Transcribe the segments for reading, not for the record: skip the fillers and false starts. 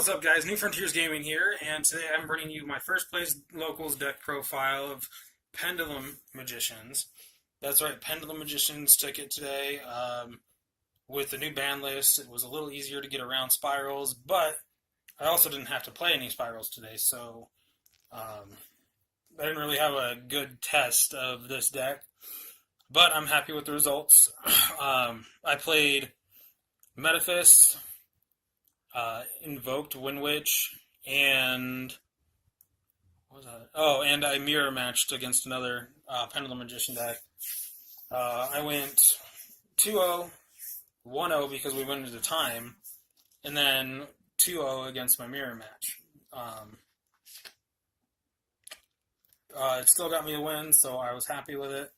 What's up, guys? New Frontiers Gaming here, and today I'm bringing you my first place locals deck profile of Pendulum Magicians. That's right, Pendulum Magicians took it today. With the new ban list, it was a little easier to get around spirals, but I also didn't have to play any spirals today, so I didn't really have a good test of this deck, but I'm happy with the results. I played Metaphys, Invoked Wind Witch, and what was that? Oh, and I mirror matched against another Pendulum Magician deck. I went 2-0, 1-0 because we went into time, and then 2-0 against my mirror match. It still got me a win, so I was happy with it.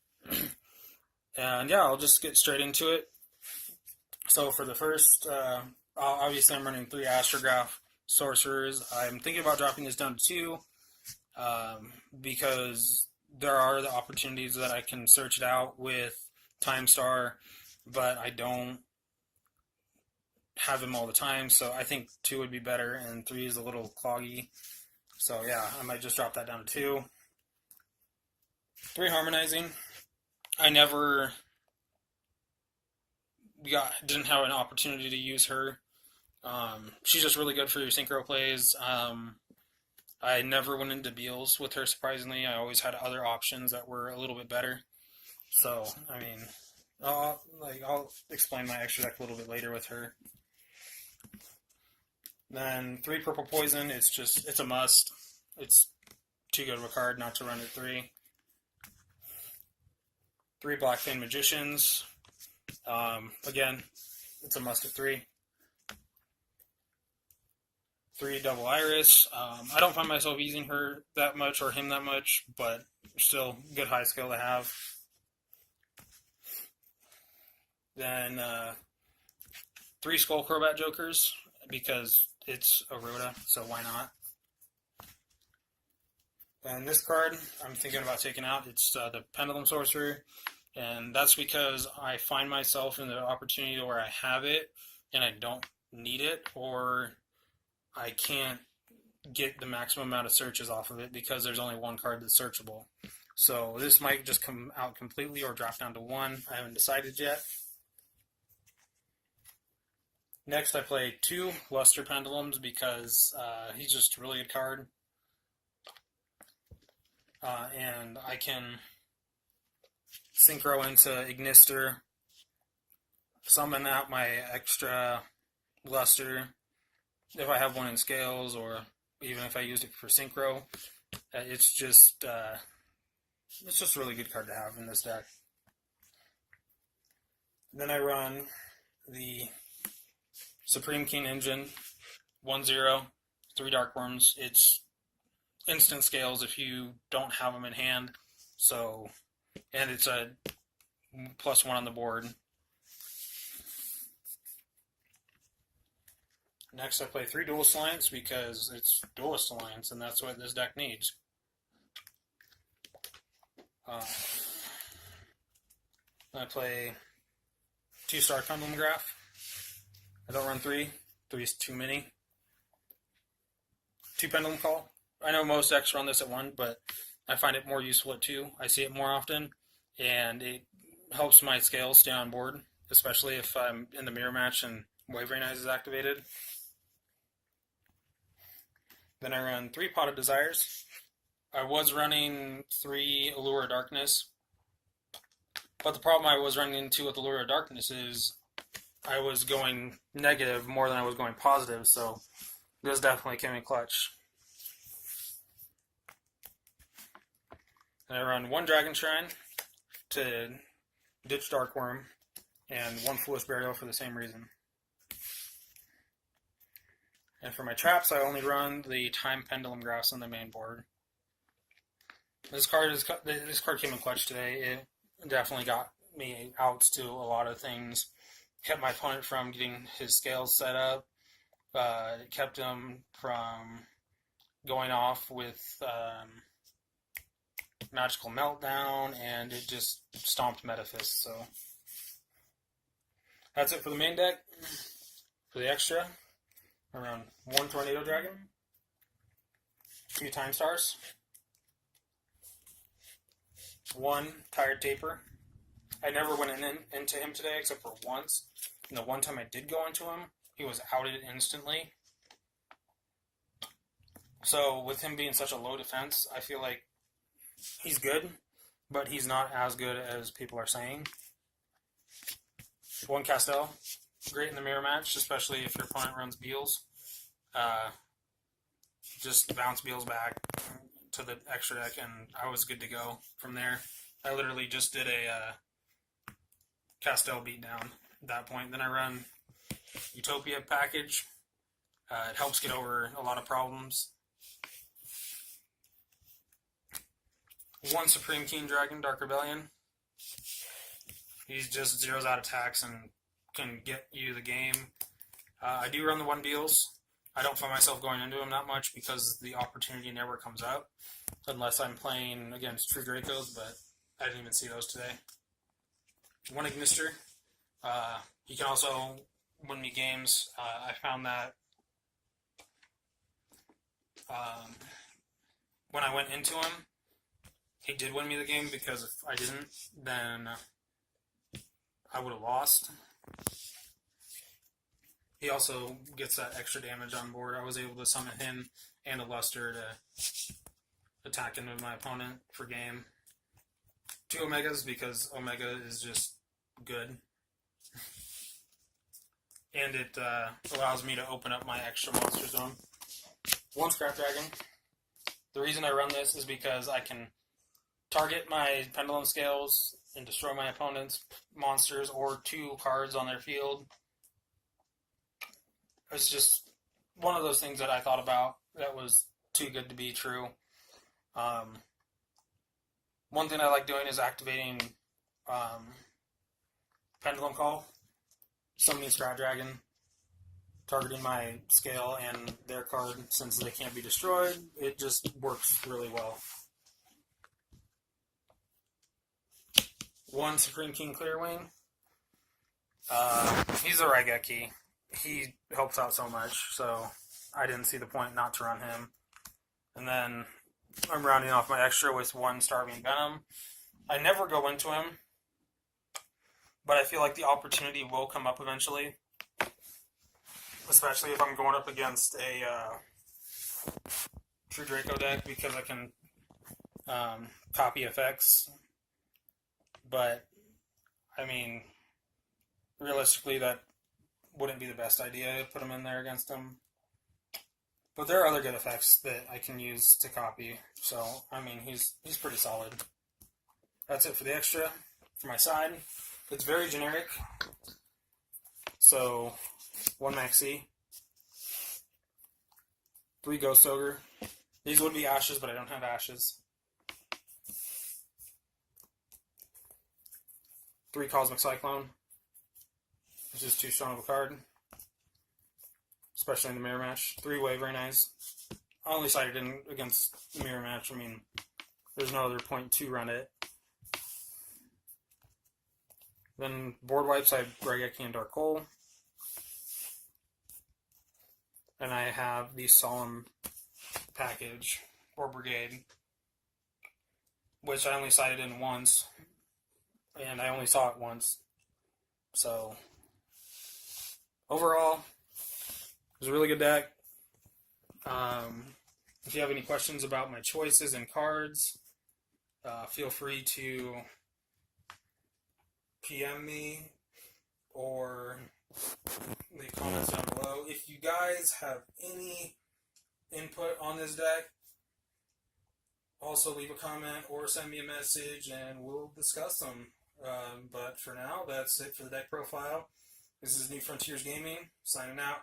And yeah, I'll just get straight into it. So for the first, obviously I'm running 3 Astrograph Sorcerers. I'm thinking about dropping this down to 2, because there are the opportunities that I can search it out with Time Star, but I don't have them all the time, so I think 2 would be better, and 3 is a little cloggy. So yeah, I might just drop that down to 2. 3 Harmonizing. I never didn't have an opportunity to use her. She's just really good for your synchro plays. I never went into Beals with her, surprisingly. I always had other options that were a little bit better. So, I mean, I'll explain my extra deck a little bit later with her. Then 3 Purple Poison. It's a must. It's too good of a card not to run at 3. 3 Blackfang Magicians. Again, it's a must at 3. 3 Double Iris. I don't find myself using her that much or him that much, but still good high skill to have. Then 3 Skull Crobat Jokers, because it's a Rhoda, so why not? And this card I'm thinking about taking out. It's the Pendulum Sorcerer, and that's because I find myself in the opportunity where I have it and I don't need it, or I can't get the maximum amount of searches off of it because there's only 1 card that's searchable. So this might just come out completely or drop down to 1. I haven't decided yet. Next, I play 2 Luster Pendulums because he's just a really good card. And I can synchro into Ignister, summon out my extra Luster if I have one in Scales, or even if I used it for synchro. It's just a really good card to have in this deck. Then I run the Supreme King Engine, 1-0, 3 Dark Worms. It's instant Scales if you don't have them in hand. So, and it's a +1 on the board. Next, I play 3 Duelist Alliance because it's Duelist Alliance, and that's what this deck needs. I play 2 Star Pendulum Graph. I don't run 3. 3 is too many. 2 Pendulum Call. I know most decks run this at 1, but I find it more useful at 2. I see it more often, and it helps my Scales stay on board, especially if I'm in the mirror match and Wavering Eyes is activated. Then I run 3 Pot of Desires. I was running 3 Allure of Darkness, but the problem I was running into with Allure of Darkness is I was going negative more than I was going positive, so this definitely came in clutch. And I run 1 Dragon Shrine to ditch Dark Worm, and 1 Foolish Burial for the same reason. And for my traps, I only run the Time Pendulum Grouse on the main board. This card came in clutch today. It definitely got me outs to a lot of things. Kept my opponent from getting his Scales set up. It kept him from going off with Magical Meltdown, and it just stomped Metaphys. So that's it for the main deck. For the extra, I run 1 Tornado Dragon, 2 Time Stars, 1 Tired Taper. I never went into him today except for once. And the one time I did go into him, he was outed instantly. So with him being such a low defense, I feel like he's good, but he's not as good as people are saying. 1 Castel, great in the mirror match, especially if your opponent runs Beals. Just bounce Beals back to the extra deck, and I was good to go from there. I literally just did a Castel beatdown at that point. Then I run Utopia package. It helps get over a lot of problems. 1 Supreme King Dragon, Dark Rebellion. He's just zeroes out attacks and can get you the game. I do run the 1 Beals. I don't find myself going into him that much because the opportunity never comes out unless I'm playing against True Dracos, but I didn't even see those today. 1 Ignister. He can also win me games. I found that when I went into him, he did win me the game because if I didn't, then I would have lost. He also gets that extra damage on board. I was able to summon him and a Luster to attack into my opponent for game. 2 Omegas because Omega is just good. And it allows me to open up my extra monster zone. 1 Scrap Dragon. The reason I run this is because I can target my Pendulum Scales and destroy my opponent's monsters or 2 cards on their field. It's just one of those things that I thought about that was too good to be true. One thing I like doing is activating Pendulum Call, summoning Scrap Dragon, targeting my scale and their card since they can't be destroyed. It just works really well. 1 Supreme King Clearwing. He's a Raigeki. He helps out so much, so I didn't see the point not to run him. And then I'm rounding off my extra with 1 Starving Venom. I never go into him, but I feel like the opportunity will come up eventually, especially if I'm going up against a True Draco deck because I can copy effects. But, I mean, realistically, that wouldn't be the best idea to put him in there against him. But there are other good effects that I can use to copy. So, I mean, he's pretty solid. That's it for the extra. For my side, it's very generic. So, 1 Maxi. 3 Ghost Ogre. These would be Ashes, but I don't have Ashes. 3 Cosmic Cyclone. This is too strong of a card, especially in the mirror match. 3-way, very nice. I only sided in against the mirror match. I mean, there's no other point to run it. Then board wipes, I have Raigeki and Dark Hole. And I have the Solemn package, or Brigade, which I only sided in once. And I only saw it once. So, overall, it was a really good deck. If you have any questions about my choices and cards, feel free to PM me or leave comments down below. If you guys have any input on this deck, also leave a comment or send me a message and we'll discuss them. But for now, that's it for the deck profile. This is New Frontiers Gaming, signing out.